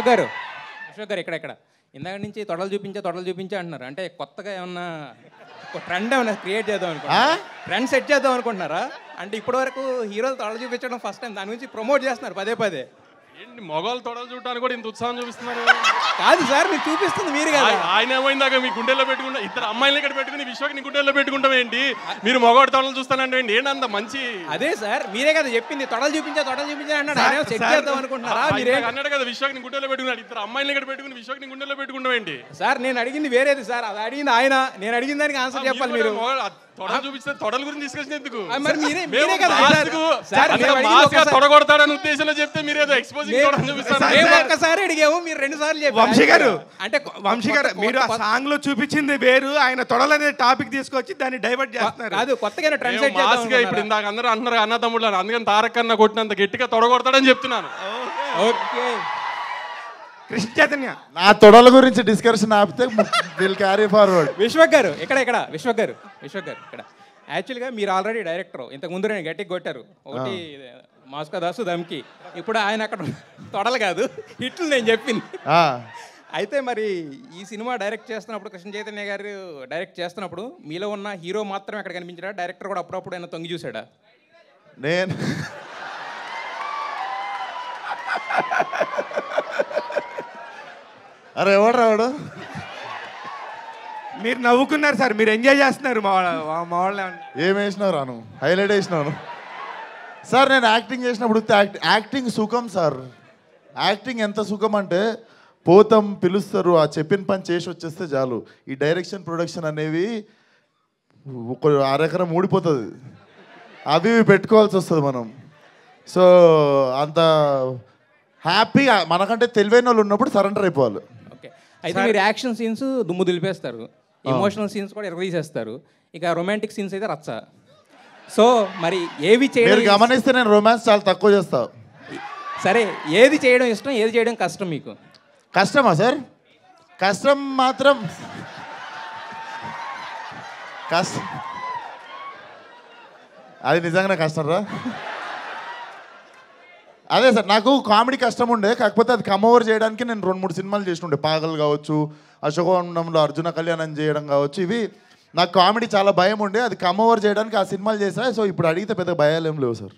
విశ్వక్ గారు ఇక్కడ ఇందాక నుంచి తొడలు చూపించే అంటున్నారు. అంటే కొత్తగా ఏమన్నా ట్రెండ్ ఏమన్నా క్రియేట్ చేద్దాం అనుకుంటున్నారా? ట్రెండ్ సెట్ చేద్దాం అనుకుంటున్నారా? అంటే ఇప్పటివరకు హీరోలు తొడలు చూపించడం ఫస్ట్ టైం, దాని గురించి ప్రమోట్ చేస్తున్నారు పదే. ఏంటి మొగలు తొడలు చూడటానికి కూడా ఇంత ఉత్సాహం చూపిస్తున్నారు? కాదు సార్, మీరు చూపిస్తుంది మీరు కదా. ఆయన ఏమైందాక మీ గుండెల్లో పెట్టుకుంటా, ఇద్దరు అమ్మాయిలు ఇక్కడ పెట్టుకుని విశ్వకి నీ గుండెల్లో పెట్టుకుంటాం ఏంటి? మీరు మొగోడు తొడలు చూస్తానంటే ఏంటంత మంచి? అదే సార్, మీరే కదా చెప్పింది తొడలు చూపించే అన్నాడు. ఆయన సెట్ చేద్దాం అనుకుంటున్నారా? మీరే అన్నాడు కదా విశ్వకి నీ గుండెల్లో పెట్టుకున్నాడు. ఇద్దరు అమ్మాయిలు ఇక్కడ పెట్టుకుని విశ్వకి నీ గుండెల్లో పెట్టుకుంటాం ఏంటి? సార్ నేను అడిగింది వేరేది సార్, అది అడిగింది ఆయన. నేను అడిగిన దానికి ఆన్సర్ చెప్పాలి మీరు. తొడలు చూపిస్తే తొడల గురించి డిస్కషన్ ఎందుకు? తొడగొడతాడని ఉద్దేశంలో చెప్తే మీరేదో ఎక్స్పోజింగ్ ఒక్కసారి అడిగాము, మీరు 2 సార్లు చెప్పారు. వంశీ గారు మీరు ఆ సాంగ్ లో చూపించింది వేరు, ఆయన తొడలనే టాపిక్ తీసుకొచ్చి దాన్ని డైవర్ట్ చేస్తున్నారు. అది కొత్తగా ట్రెండ్ సెట్ చేద్దాం. ఇప్పుడు ఇందాక అందరూ అంటున్నారు అన్న తమ్ముళ్ళు, అందుకని తారక్ అన్న కొట్టినంత గట్టిగా తొడగొడతాడని చెప్తున్నాను. ఓకే కృష్ణ చైతన్య, నా తొడల గురించి డిస్కషన్ ఆపితే విల్ క్యారీ ఫార్వర్డ్. విశ్వక్ గారు విశ్వక్ గారు ఇక్కడ యాక్చువల్గా మీరు ఆల్రెడీ డైరెక్టర్. ఇంతకు ముందు నేను గట్టిగా కొట్టారు ఒకటి మాస్కో దాసు దమ్కి. ఇప్పుడు ఆయన అక్కడ తొడలు కాదు హిట్లు నేను చెప్పింది. అయితే మరి ఈ సినిమా డైరెక్ట్ చేస్తున్నప్పుడు, కృష్ణ చైతన్య గారు డైరెక్ట్ చేస్తున్నప్పుడు మీలో ఉన్న హీరో మాత్రమే అక్కడ కనిపించాడా? డైరెక్టర్ కూడా అప్పుడప్పుడు ఆయన తొంగి చూసాడా? నేను అరే ఎవడు రావడు? మీరు నవ్వుకున్నారు సార్, మీరు ఎంజాయ్ చేస్తున్నారు. మా వాళ్ళు ఏం వేసినావు రాను, హైలైట్ వేసినాను సార్. నేను యాక్టింగ్ చేసినప్పుడు యాక్టింగ్ సుఖం సార్. యాక్టింగ్ ఎంత సుఖం అంటే పోతాం, పిలుస్తారు, ఆ చెప్పిన పని చేసి వచ్చేస్తే చాలు. ఈ డైరెక్షన్ ప్రొడక్షన్ అనేవి ఒక అరెకరం ఊడిపోతుంది, అవి పెట్టుకోవాల్సి వస్తుంది మనం. సో అంత హ్యాపీగా మనకంటే తెలివైన వాళ్ళు ఉన్నప్పుడు సరెండర్ అయిపోవాలి. ఓకే, అయితే మీరు యాక్షన్ సీన్స్ దుమ్ము దులిపేస్తారు, ఎమోషనల్ సీన్స్ కూడా ఎరగదీసేస్తారు, ఇక రొమాంటిక్ సీన్స్ అయితే రచ్చ. సో మరి ఏవి చేయడం గమనిస్తే నేను రొమాన్స్ చాలా తక్కువ చేస్తా. సరే, ఏది చేయడం ఇష్టం, ఏది చేయడం కష్టం మీకు? కష్టమా సార్? కష్టం మాత్రం కష్టం, అది నిజంగానే కష్టం రా. అదే సార్, నాకు కామెడీ కష్టం ఉండే, కాకపోతే అది కమ్ ఓవర్ చేయడానికి నేను 2-3 సినిమాలు చేస్తుండే. పాగల్ కావచ్చు, అశోకవనంలో అర్జున కళ్యాణం చేయడం కావచ్చు. ఇవి నాకు కామెడీ చాలా భయం ఉండే, అది కమ్ ఓవర్ చేయడానికి ఆ సినిమాలు చేశా. సో ఇప్పుడు అడిగితే పెద్ద భయాలు ఏం లేవు సార్.